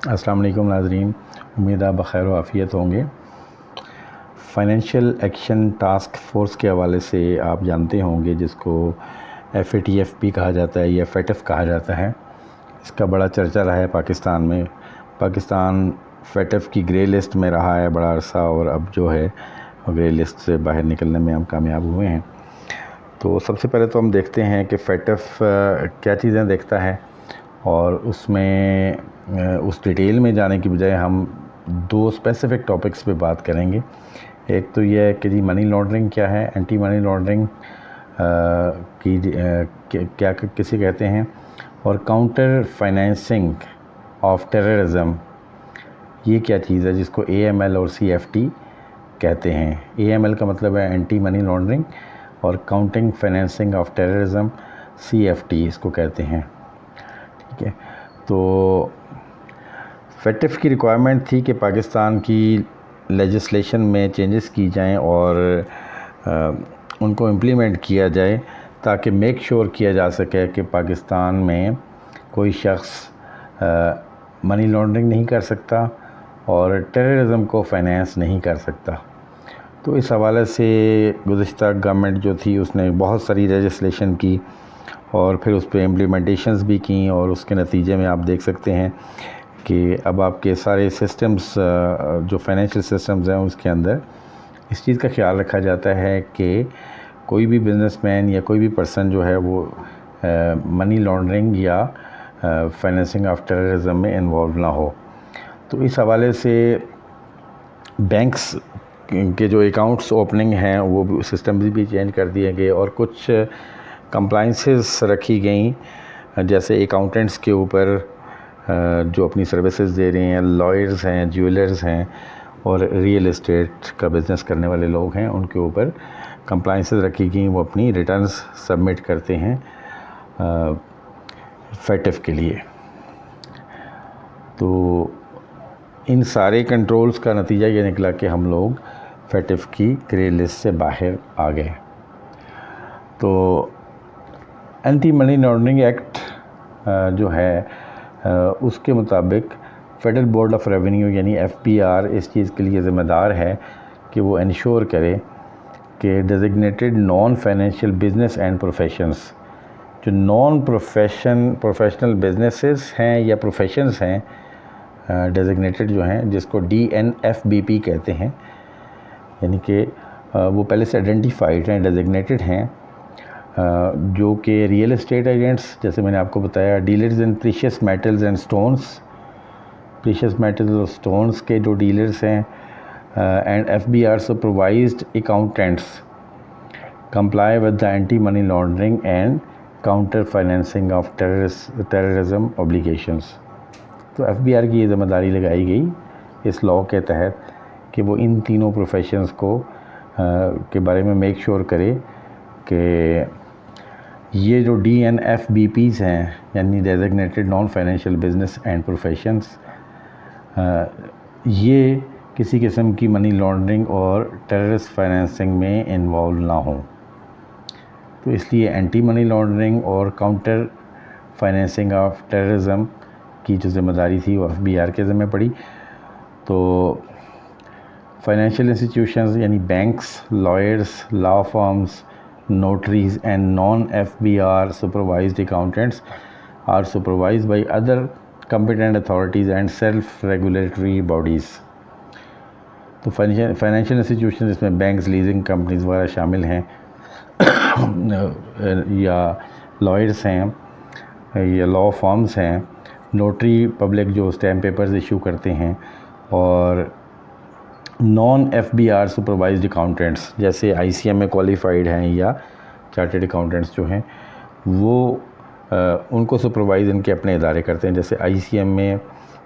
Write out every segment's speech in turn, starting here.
السلام علیکم ناظرین، امید آپ بخیر و عافیت ہوں گے۔ فائنینشیل ایکشن ٹاسک فورس کے حوالے سے آپ جانتے ہوں گے، جس کو FATF بھی کہا جاتا ہے یا FATF کہا جاتا ہے۔ اس کا بڑا چرچا رہا ہے پاکستان میں۔ پاکستان FATF کی گرے لسٹ میں رہا ہے بڑا عرصہ، اور اب جو ہے گرے لسٹ سے باہر نکلنے میں ہم کامیاب ہوئے ہیں۔ تو سب سے پہلے تو ہم دیکھتے ہیں کہ FATF کیا چیزیں دیکھتا ہے، اور اس میں اس ڈیٹیل میں جانے کی بجائے ہم دو اسپیسیفک ٹاپکس پہ بات کریں گے۔ ایک تو یہ ہے کہ منی لانڈرنگ کیا ہے، اینٹی منی لانڈرنگ کی کیا کسے کہتے ہیں، اور کاؤنٹر فائنینسنگ آف ٹیررزم یہ کیا چیز ہے، جس کو AML اور CFT کہتے ہیں۔ AML کا مطلب ہے اینٹی منی لانڈرنگ، اور counting financing of terrorism CFT اس کو کہتے ہیں۔ ٹھیک ہے، تو FATF کی ریکوائرمنٹ تھی کہ پاکستان کی لیجسلیشن میں چینجز کی جائیں اور ان کو امپلیمنٹ کیا جائے، تاکہ میک شور کیا جا سکے کہ پاکستان میں کوئی شخص منی لانڈرنگ نہیں کر سکتا اور ٹیررزم کو فائنینس نہیں کر سکتا۔ تو اس حوالے سے گزشتہ گورنمنٹ جو تھی اس نے بہت ساری لیجسلیشن کی، اور پھر اس پہ امپلیمنٹیشنز بھی کیں، اور اس کے نتیجے میں آپ دیکھ سکتے ہیں کہ اب آپ کے سارے سسٹمز جو فائنینشیل سسٹمز ہیں اس کے اندر اس چیز کا خیال رکھا جاتا ہے کہ کوئی بھی بزنس مین یا کوئی بھی پرسن جو ہے وہ منی لانڈرنگ یا فائنینسنگ آف ٹیررزم میں انوالو نہ ہو۔ تو اس حوالے سے بینکس کے جو اکاؤنٹس اوپننگ ہیں وہ سسٹمز بھی چینج کر دیے گئے، اور کچھ کمپلائنسز رکھی گئیں، جیسے اکاؤنٹنٹس کے اوپر جو اپنی سروسز دے رہے ہیں، لائرز ہیں، جیولرز ہیں، اور ریئل اسٹیٹ کا بزنس کرنے والے لوگ ہیں، ان کے اوپر کمپلائنسز رکھی گئیں، وہ اپنی ریٹرنز سبمٹ کرتے ہیں FATF کے لیے۔ تو ان سارے کنٹرولز کا نتیجہ یہ نکلا کہ ہم لوگ FATF کی گرے لسٹ سے باہر آ گئے۔ تو اینٹی منی لانڈرنگ ایکٹ جو ہے اس کے مطابق فیڈرل بورڈ آف ریونیو یعنی FBR اس چیز کے لیے ذمہ دار ہے کہ وہ انشور کرے کہ designated non financial business and professions, جو نان پروفیشنل بزنسز ہیں یا پروفیشنز ہیں ڈیزگنیٹڈ جو ہیں، جس کو DNFBP کہتے ہیں، یعنی کہ وہ پہلے سے آئیڈینٹیفائڈ ہیں، ڈیزگنیٹڈ ہیں، جو کہ ریئل اسٹیٹ ایجنٹس، جیسے میں نے آپ کو بتایا، dealers in precious metals and stones, precious metals اور سٹونز کے جو ڈیلرز ہیں، and FBR supervised accountants comply with the anti money laundering and counter financing of terrorism obligations. تو FBR کی یہ ذمہ داری لگائی گئی اس لاء کے تحت کہ وہ ان تینوں پروفیشنز کو کے بارے میں میک شور کرے کہ یہ جو DNFBPs ہیں، یعنی designated non financial business and professions, یہ کسی قسم کی منی لانڈرنگ اور ٹیررسٹ فائنینسنگ میں انوالو نہ ہوں۔ تو اس لیے اینٹی منی لانڈرنگ اور کاؤنٹر فائنینسنگ آف ٹیررزم کی جو ذمہ داری تھی وہ FBR کے ذمہ پڑی۔ تو فائنینشیل انسٹیٹیوشنز یعنی banks, lawyers, law firms, notaries and non-FBR supervised accountants are supervised by other competent authorities and self-regulatory bodies۔ تو فائنینشیل انسٹیٹیوشنز اس میں بینکس، لیزنگ کمپنیز وغیرہ شامل ہیں، یا لائرز ہیں، یا لا فارمز ہیں، نوٹری پبلک جو اسٹیمپ پیپرز ایشو کرتے ہیں، اور نان FBR سپروائزڈ اکاؤنٹنٹس جیسے ICM میں کوالیفائڈ ہیں یا چارٹرڈ اکاؤنٹنٹس جو ہیں، وہ ان کو سپروائز ان کے اپنے ادارے کرتے ہیں۔ جیسے ICM میں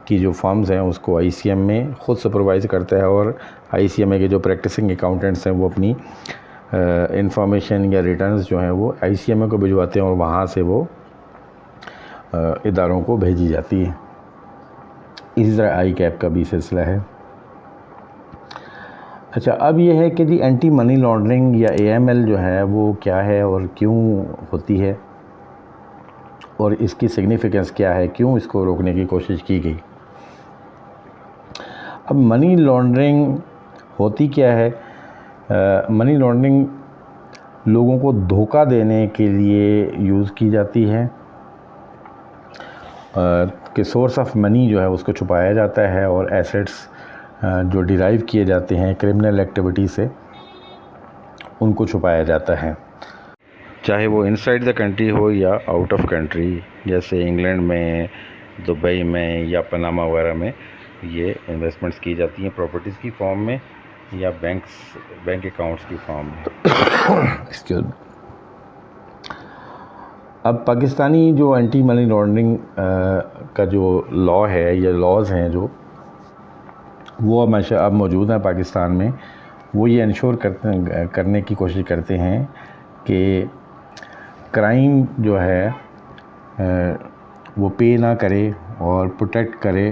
کی جو فارمز ہیں اس کو ICM میں خود سپروائز کرتا ہے، اور ICM کے جو پریکٹسنگ اکاؤنٹنٹس ہیں وہ اپنی انفارمیشن یا ریٹرنز جو ہیں وہ ICM کو بھجواتے ہیں، اور وہاں سے وہ اداروں کو بھیجی جاتی ہے۔ اسی طرح ICAP کا بھی سلسلہ ہے۔ اچھا، اب یہ ہے کہ اینٹی منی لانڈرنگ یا AML جو ہے وہ کیا ہے اور کیوں ہوتی ہے، اور اس کی سگنیفیکنس کیا ہے، کیوں اس کو روکنے کی کوشش کی گئی۔ اب منی لانڈرنگ ہوتی کیا ہے؟ منی لانڈرنگ لوگوں کو دھوکہ دینے کے لیے یوز کی جاتی ہے کہ سورس آف منی جو ہے اس کو چھپایا جاتا ہے اور ایسیٹس جو ڈیرائیو کیے جاتے ہیں کرمنل ایکٹیویٹی سے ان کو چھپایا جاتا ہے، چاہے وہ انسائڈ دا کنٹری ہو یا آؤٹ آف کنٹری، جیسے انگلینڈ میں، دبئی میں یا پناما وغیرہ میں یہ انویسٹمنٹس کی جاتی ہیں پراپرٹیز کی فارم میں یا بینک اکاؤنٹس کی فارم میں۔ اب پاکستانی جو اینٹی منی لانڈرنگ کا جو لا ہے یا لاز ہیں جو وہ اب موجود ہیں پاکستان میں، وہ یہ انشور کرنے کی کوشش کرتے ہیں کہ کرائم جو ہے وہ پے نہ کرے اور پروٹیکٹ کرے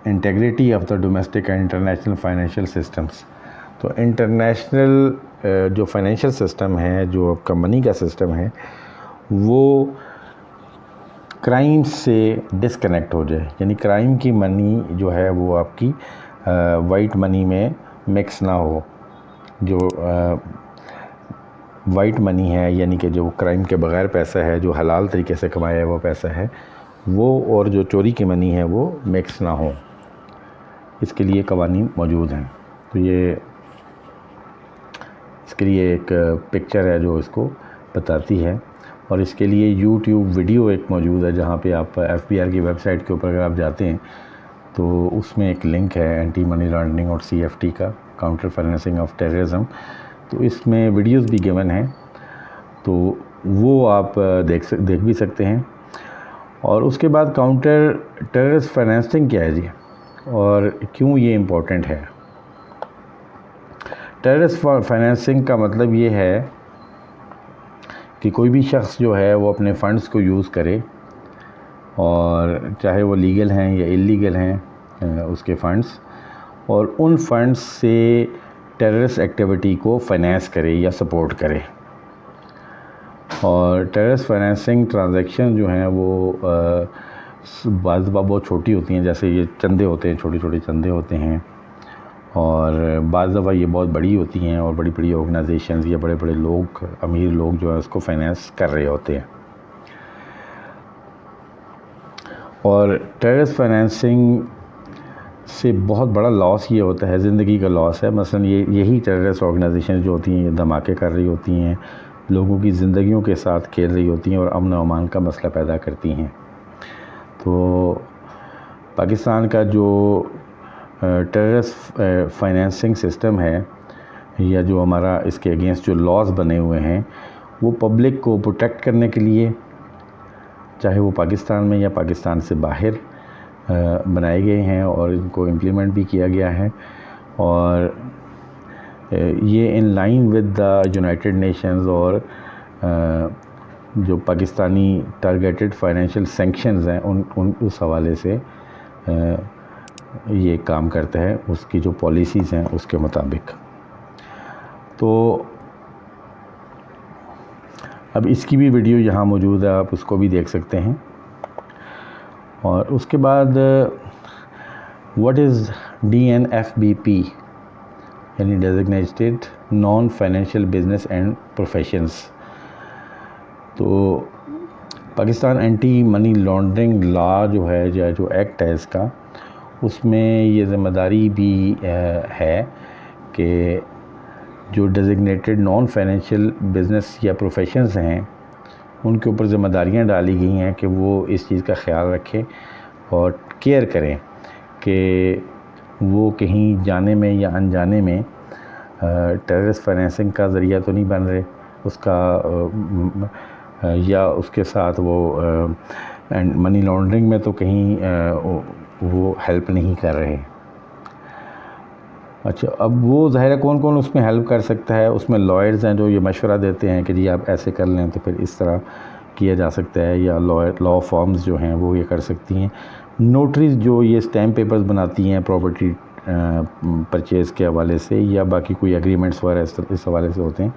integrity of the domestic and international financial systems. تو انٹرنیشنل جو فائنینشیل سسٹم ہے، جو آپ کا منی کا سسٹم ہے، وہ کرائم سے ڈسکنیکٹ ہو جائے، یعنی کرائم کی منی جو ہے وہ آپ کی وائٹ منی میں مکس نہ ہو۔ جو وائٹ منی ہے یعنی کہ جو کرائم کے بغیر پیسہ ہے، جو حلال طریقے سے کمایا ہوا پیسہ ہے، وہ اور جو چوری کی منی ہے وہ مکس نہ ہو، اس کے لیے قوانین موجود ہیں۔ تو یہ اس کے لیے ایک پکچر ہے جو اس کو بتاتی ہے، اور اس کے لیے یوٹیوب ویڈیو ایک موجود ہے جہاں پہ آپ FBR کی ویب سائٹ کے اوپر اگر آپ جاتے ہیں تو اس میں ایک لنک ہے اینٹی منی لانڈرنگ اور CFT کا، کاؤنٹر فائنینسنگ آف ٹیررزم، تو اس میں ویڈیوز بھی گیون ہیں، تو وہ آپ دیکھ بھی سکتے ہیں۔ اور اس کے بعد کاؤنٹر ٹیررسٹ فائنینسنگ کیا ہے جی، اور کیوں یہ امپورٹنٹ ہے؟ ٹیررسٹ فائنینسنگ کا مطلب یہ ہے کہ کوئی بھی شخص جو ہے وہ اپنے فنڈز کو یوز کرے، اور چاہے وہ لیگل ہیں یا اللیگل ہیں اس کے فنڈز، اور ان فنڈز سے ٹیررسٹ ایکٹیویٹی کو فائنینس کرے یا سپورٹ کرے۔ اور ٹیررسٹ فائنینسنگ ٹرانزیکشن جو ہیں وہ بعض بہت چھوٹی ہوتی ہیں، جیسے یہ چندے ہوتے ہیں، چھوٹے چھوٹے چندے ہوتے ہیں، اور بعض دفعہ یہ بہت بڑی ہوتی ہیں اور بڑی بڑی آرگنائزیشنز یا بڑے بڑے لوگ، امیر لوگ جو ہیں اس کو فائنینس کر رہے ہوتے ہیں۔ اور ٹیررسٹ فائنینسنگ سے بہت بڑا لاس یہ ہوتا ہے، زندگی کا لاس ہے۔ مثلا یہی ٹیررسٹ آرگنائزیشن جو ہوتی ہیں یہ دھماکے کر رہی ہوتی ہیں، لوگوں کی زندگیوں کے ساتھ کھیل رہی ہوتی ہیں اور امن و امان کا مسئلہ پیدا کرتی ہیں۔ تو پاکستان کا جو ٹیررسٹ فائنینسنگ سسٹم ہے، یا جو ہمارا اس کے اگینسٹ جو لاز بنے ہوئے ہیں، وہ پبلک کو پروٹیکٹ کرنے کے لیے، چاہے وہ پاکستان میں یا پاکستان سے باہر بنائے گئے ہیں اور ان کو امپلیمنٹ بھی کیا گیا ہے، اور یہ in line with the United nations اور جو پاکستانی ٹارگیٹڈ فائنینشیل سینکشنز ہیں اس حوالے سے یہ کام کرتا ہے، اس کی جو پالیسیز ہیں اس کے مطابق۔ تو اب اس کی بھی ویڈیو یہاں موجود ہے، آپ اس کو بھی دیکھ سکتے ہیں۔ اور اس کے بعد واٹ از DNFBP یعنی designated non financial business and professions. تو پاکستان اینٹی منی لانڈرنگ لا جو ہے یا جو ایکٹ ہے اس کا، اس میں یہ ذمہ داری بھی ہے کہ جو ڈیزگنیٹڈ نان فائنینشیل بزنس یا پروفیشنز ہیں ان کے اوپر ذمہ داریاں ڈالی گئی ہیں کہ وہ اس چیز کا خیال رکھیں اور کیئر کریں کہ وہ کہیں جانے میں یا انجانے میں ٹیررسٹ فائنینسنگ کا ذریعہ تو نہیں بن رہے اس کا، یا اس کے ساتھ وہ منی لانڈرنگ میں تو کہیں وہ ہیلپ نہیں کر رہے۔ اچھا، اب وہ ظاہر ہے کون کون اس میں ہیلپ کر سکتا ہے؟ اس میں لائرز ہیں جو یہ مشورہ دیتے ہیں کہ جی آپ ایسے کر لیں تو پھر اس طرح کیا جا سکتا ہے، یا لا فارمز جو ہیں وہ یہ کر سکتی ہیں۔ نوٹریز جو یہ اسٹیمپ پیپرز بناتی ہیں پراپرٹی پرچیز کے حوالے سے، یا باقی کوئی ایگریمنٹس وغیرہ اس حوالے سے ہوتے ہیں،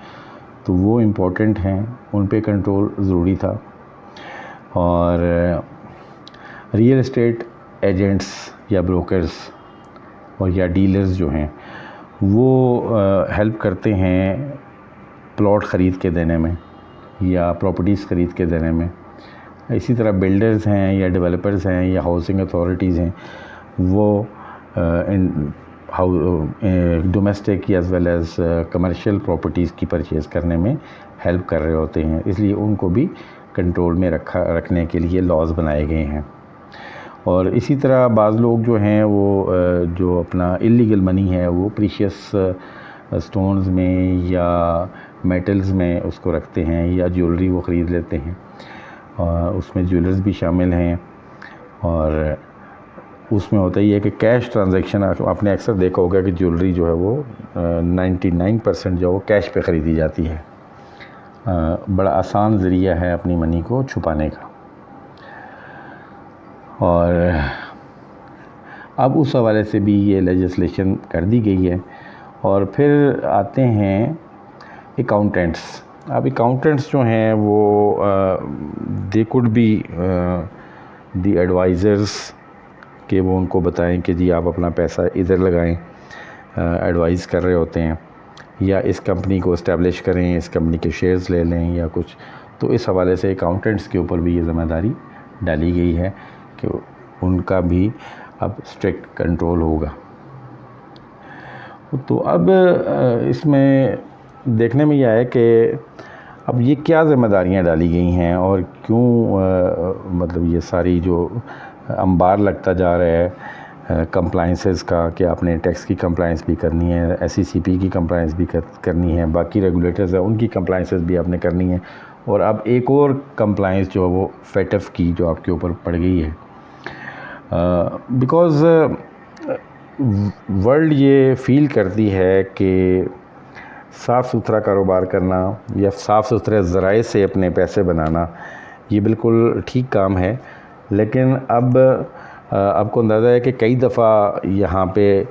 تو وہ امپورٹنٹ ہیں، ان پہ کنٹرول ضروری تھا۔ اور ریئل اسٹیٹ ایجنٹس یا بروکرز اور یا ڈیلرز جو ہیں وہ ہیلپ کرتے ہیں پلاٹ خرید کے دینے میں یا پراپرٹیز خرید کے دینے میں. اسی طرح بلڈرز ہیں یا ڈیولپرز ہیں یا ہاؤسنگ اتھارٹیز ہیں وہ domestic as well as commercial properties کی پرچیز کرنے میں ہیلپ کر رہے ہوتے ہیں. اس لیے ان کو بھی کنٹرول میں رکھنے کے لیے لاز بنائے گئے ہیں. اور اسی طرح بعض لوگ جو ہیں وہ جو اپنا اللیگل منی ہے وہ پریشیس سٹونز میں یا میٹلز میں اس کو رکھتے ہیں یا جیولری وہ خرید لیتے ہیں. اس میں جیولرز بھی شامل ہیں. اور اس میں ہوتا ہی ہے کہ کیش ٹرانزیکشن آپ نے اکثر دیکھا ہوگا کہ جیولری جو ہے وہ 99% جو وہ کیش پہ خریدی جاتی ہے. بڑا آسان ذریعہ ہے اپنی منی کو چھپانے کا. اور اب اس حوالے سے بھی یہ لیجسلیشن کر دی گئی ہے. اور پھر آتے ہیں اکاؤنٹنٹس. اب اکاؤنٹنٹس جو ہیں وہ they could be the advisers کہ وہ ان کو بتائیں کہ جی آپ اپنا پیسہ ادھر لگائیں. ایڈوائز کر رہے ہوتے ہیں یا اس کمپنی کو اسٹیبلش کریں, اس کمپنی کے شیئرز لے لیں یا کچھ. تو اس حوالے سے اکاؤنٹنٹس کے اوپر بھی یہ ذمہ داری ڈالی گئی ہے کہ ان کا بھی اب اسٹرکٹ کنٹرول ہوگا. تو اب اس میں دیکھنے میں یہ آیا کہ اب یہ کیا ذمہ داریاں ڈالی گئی ہیں اور کیوں مطلب یہ ساری جو انبار لگتا جا رہا ہے کمپلائنسز کا کہ آپ نے ٹیکس کی کمپلائنس بھی کرنی ہے, SECP کی کمپلائنس بھی کرنی ہے, باقی ریگولیٹرز ہیں ان کی کمپلائنسز بھی آپ نے کرنی ہے. اور اب ایک اور کمپلائنس جو ہے وہ FATF کی جو آپ کے اوپر پڑ گئی ہے. بیکاز ورلڈ یہ فیل کرتی ہے کہ صاف ستھرا کاروبار کرنا یا صاف ستھرے ذرائع سے اپنے پیسے بنانا یہ بالکل ٹھیک کام ہے. لیکن اب آپ کو اندازہ ہے کہ کئی دفعہ یہاں پہ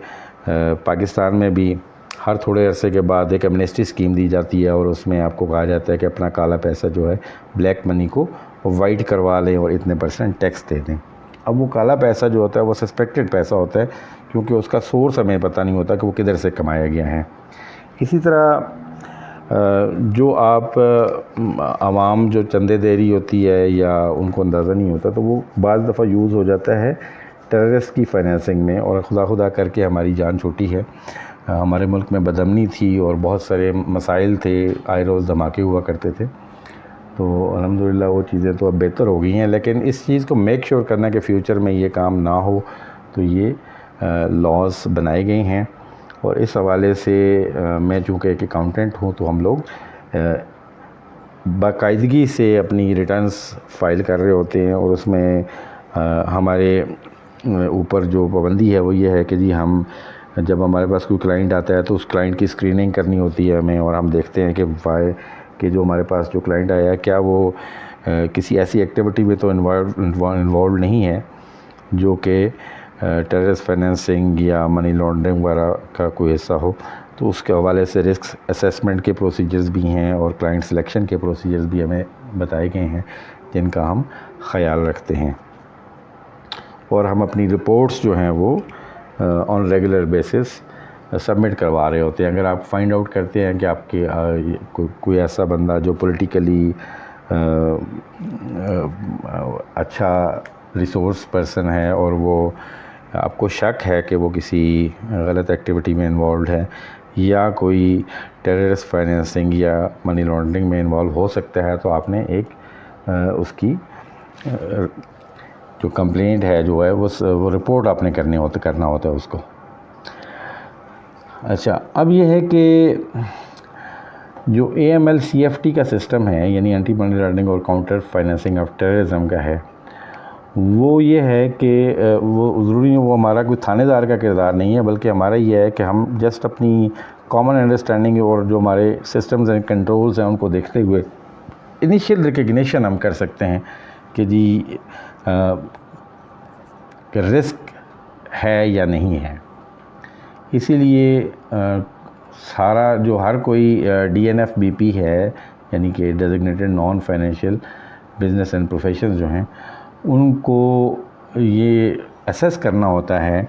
پاکستان میں بھی ہر تھوڑے عرصے کے بعد ایک ایمنیسٹی اسکیم دی جاتی ہے اور اس میں آپ کو کہا جاتا ہے کہ اپنا کالا پیسہ جو ہے بلیک منی کو وائٹ کروا لیں اور اتنے % ٹیکس دے دیں. اب وہ کالا پیسہ جو ہوتا ہے وہ سسپیکٹڈ پیسہ ہوتا ہے کیونکہ اس کا سورس ہمیں پتہ نہیں ہوتا کہ وہ کدھر سے کمایا گیا ہے. اسی طرح جو آپ عوام جو چندے دے رہی ہوتی ہے یا ان کو اندازہ نہیں ہوتا تو وہ بعض دفعہ یوز ہو جاتا ہے ٹیررسٹ کی فائنینسنگ میں. اور خدا کر کے ہماری جان چھوٹی ہے. ہمارے ملک میں بدامنی تھی اور بہت سارے مسائل تھے, آئے روز دھماکے ہوا کرتے تھے. تو الحمدللہ وہ چیزیں تو اب بہتر ہو گئی ہیں. لیکن اس چیز کو میک شور کرنا کہ فیوچر میں یہ کام نہ ہو تو یہ لاز بنائے گئے ہیں. اور اس حوالے سے میں چونکہ ایک اکاؤنٹنٹ ہوں تو ہم لوگ باقاعدگی سے اپنی ریٹرنز فائل کر رہے ہوتے ہیں. اور اس میں ہمارے اوپر جو پابندی ہے وہ یہ ہے کہ جی ہم جب ہمارے پاس کوئی کلائنٹ آتا ہے تو اس کلائنٹ کی اسکریننگ کرنی ہوتی ہے ہمیں. اور ہم دیکھتے ہیں کہ جو ہمارے پاس جو کلائنٹ آیا ہے کیا وہ کسی ایسی ایکٹیویٹی میں تو انوالو نہیں ہے جو کہ ٹیررسٹ فائنینسنگ یا منی لانڈرنگ وغیرہ کا کوئی حصہ ہو. تو اس کے حوالے سے رسک اسیسمنٹ کے پروسیجرز بھی ہیں اور کلائنٹ سلیکشن کے پروسیجرز بھی ہمیں بتائے گئے ہیں جن کا ہم خیال رکھتے ہیں. اور ہم اپنی رپورٹس جو ہیں وہ آن ریگولر بیسس سبمٹ کروا رہے ہوتے ہیں. اگر آپ فائنڈ آؤٹ کرتے ہیں کہ آپ کے کوئی ایسا بندہ جو پولیٹیکلی اچھا ریسورس پرسن ہے اور وہ آپ کو شک ہے کہ وہ کسی غلط ایکٹیویٹی میں انوالوڈ ہے یا کوئی ٹیررسٹ فائنینسنگ یا منی لانڈرنگ میں انوالو ہو سکتا ہے تو آپ نے ایک اس کی جو کمپلینٹ ہے جو ہے وہ رپورٹ آپ نے کرنا ہوتا ہے اس کو. اچھا, اب یہ ہے کہ جو AML-CFT کا سسٹم ہے یعنی اینٹی منی لانڈرنگ اور کاؤنٹر فائنینسنگ آف ٹیررزم کا ہے, وہ یہ ہے کہ وہ ضروری وہ ہمارا کوئی تھانے دار کا کردار نہیں ہے بلکہ ہمارا یہ ہے کہ ہم جسٹ اپنی کامن انڈرسٹینڈنگ اور جو ہمارے سسٹمز اینڈ کنٹرولز ہیں ان کو دیکھتے ہوئے انیشیل ریکگنیشن ہم کر سکتے ہیں کہ جی کہ رسک ہے یا نہیں ہے. اسی لیے سارا جو ہر کوئی DNFBP ہے یعنی کہ designated non financial business and professions جو ہیں ان کو یہ اسیس کرنا ہوتا ہے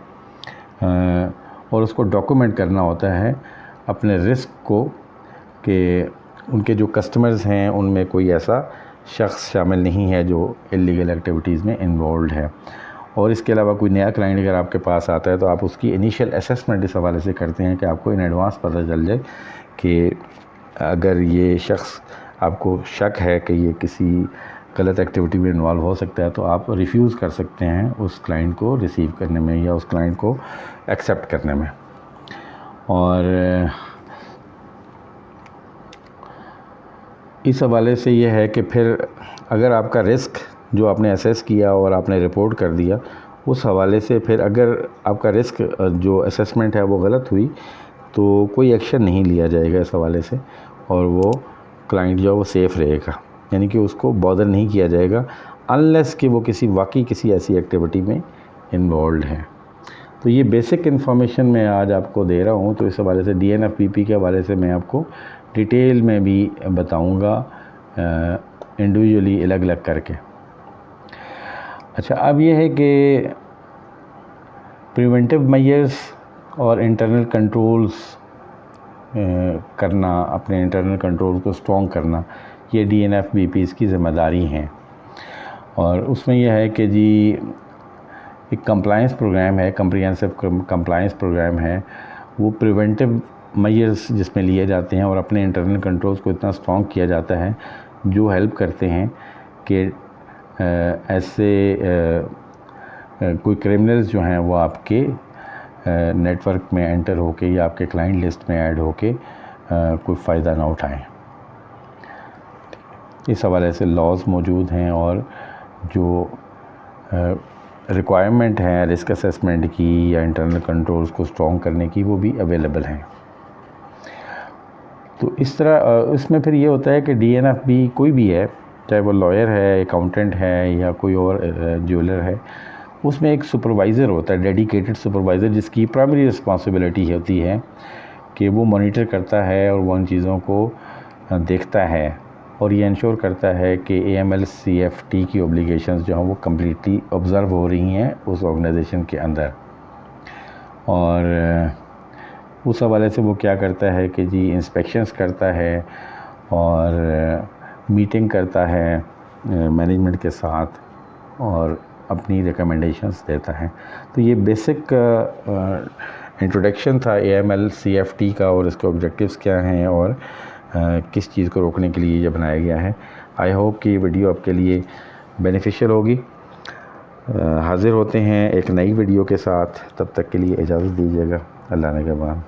اور اس کو ڈاکومنٹ کرنا ہوتا ہے اپنے رسک کو کہ ان کے جو کسٹمرز ہیں ان میں کوئی ایسا شخص شامل نہیں ہے جو اللیگل ایکٹیویٹیز میں انوالوڈ ہے. اور اس کے علاوہ کوئی نیا کلائنٹ اگر آپ کے پاس آتا ہے تو آپ اس کی انیشیل اسیسمنٹ اس حوالے سے کرتے ہیں کہ آپ کو ان ایڈوانس پتہ چل جائے کہ اگر یہ شخص آپ کو شک ہے کہ یہ کسی غلط ایکٹیویٹی میں انوالو ہو سکتا ہے تو آپ ریفیوز کر سکتے ہیں اس کلائنٹ کو ریسیو کرنے میں یا اس کلائنٹ کو ایکسیپٹ کرنے میں. اور اس حوالے سے یہ ہے کہ پھر اگر آپ کا رسک جو آپ نے اسیس کیا اور آپ نے رپورٹ کر دیا اس حوالے سے پھر اگر آپ کا رسک جو اسیسمنٹ ہے وہ غلط ہوئی تو کوئی ایکشن نہیں لیا جائے گا اس حوالے سے اور وہ کلائنٹ جو ہے وہ سیف رہے گا. یعنی کہ اس کو بادر نہیں کیا جائے گا انلیس کہ وہ واقعی کسی ایسی ایکٹیویٹی میں انوالوڈ ہے. تو یہ بیسک انفارمیشن میں آج آپ کو دے رہا ہوں. تو اس حوالے سے DNFBP کے حوالے سے میں آپ کو ڈیٹیل میں بھی بتاؤں گا انڈیویجولی الگ الگ کر کے. اچھا اب یہ ہے کہ پریونٹیو میئرز اور انٹرنل کنٹرولز کرنا, اپنے انٹرنل کنٹرول کو اسٹرانگ کرنا, یہ DNFBPs کی ذمہ داری ہیں. اور اس میں یہ ہے کہ جی ایک کمپلائنس پروگرام ہے, کمپریہنسو کمپلائنس پروگرام ہے, وہ پریونٹیو میئرز جس میں لیے جاتے ہیں اور اپنے انٹرنل کنٹرولز کو اتنا اسٹرانگ کیا جاتا ہے جو ہیلپ کرتے ہیں کہ ایسے کوئی کرمنلز جو ہیں وہ آپ کے نیٹ ورک میں انٹر ہو کے یا آپ کے کلائنٹ لسٹ میں ایڈ ہو کے کوئی فائدہ نہ اٹھائیں. اس حوالے سے لاز موجود ہیں اور جو ریکوائرمنٹ ہیں رسک اسیسمنٹ کی یا انٹرنل کنٹرولز کو اسٹرانگ کرنے کی وہ بھی اویلیبل ہیں. تو اس طرح اس میں پھر یہ ہوتا ہے کہ DNFB کوئی بھی ہے, چاہے وہ لائر ہے, اکاؤنٹنٹ ہے یا کوئی اور جیولر ہے, اس میں ایک سپروائزر ہوتا ہے, ڈیڈیکیٹڈ سپروائزر, جس کی پرائمری رسپانسبلٹی ہوتی ہے کہ وہ مانیٹر کرتا ہے اور وہ ان چیزوں کو دیکھتا ہے اور یہ انشور کرتا ہے کہ AML-CFT کی اوبلیگیشنز جو ہیں وہ کمپلیٹلی آبزرو ہو رہی ہیں اس آرگنائزیشن کے اندر. اور اس حوالے سے وہ کیا کرتا ہے کہ جی انسپیکشنز کرتا ہے اور میٹنگ کرتا ہے مینجمنٹ کے ساتھ اور اپنی ریکمنڈیشنز دیتا ہے. تو یہ بیسک انٹروڈکشن تھا AML-CFT کا اور اس کے آبجیکٹیوز کیا ہیں اور کس چیز کو روکنے کے لیے یہ بنایا گیا ہے. آئی ہوپ کہ یہ ویڈیو آپ کے لیے بینیفیشیل ہوگی. حاضر ہوتے ہیں ایک نئی ویڈیو کے ساتھ, تب تک کے لیے اجازت دیجیے گا. اللہ نگہبان.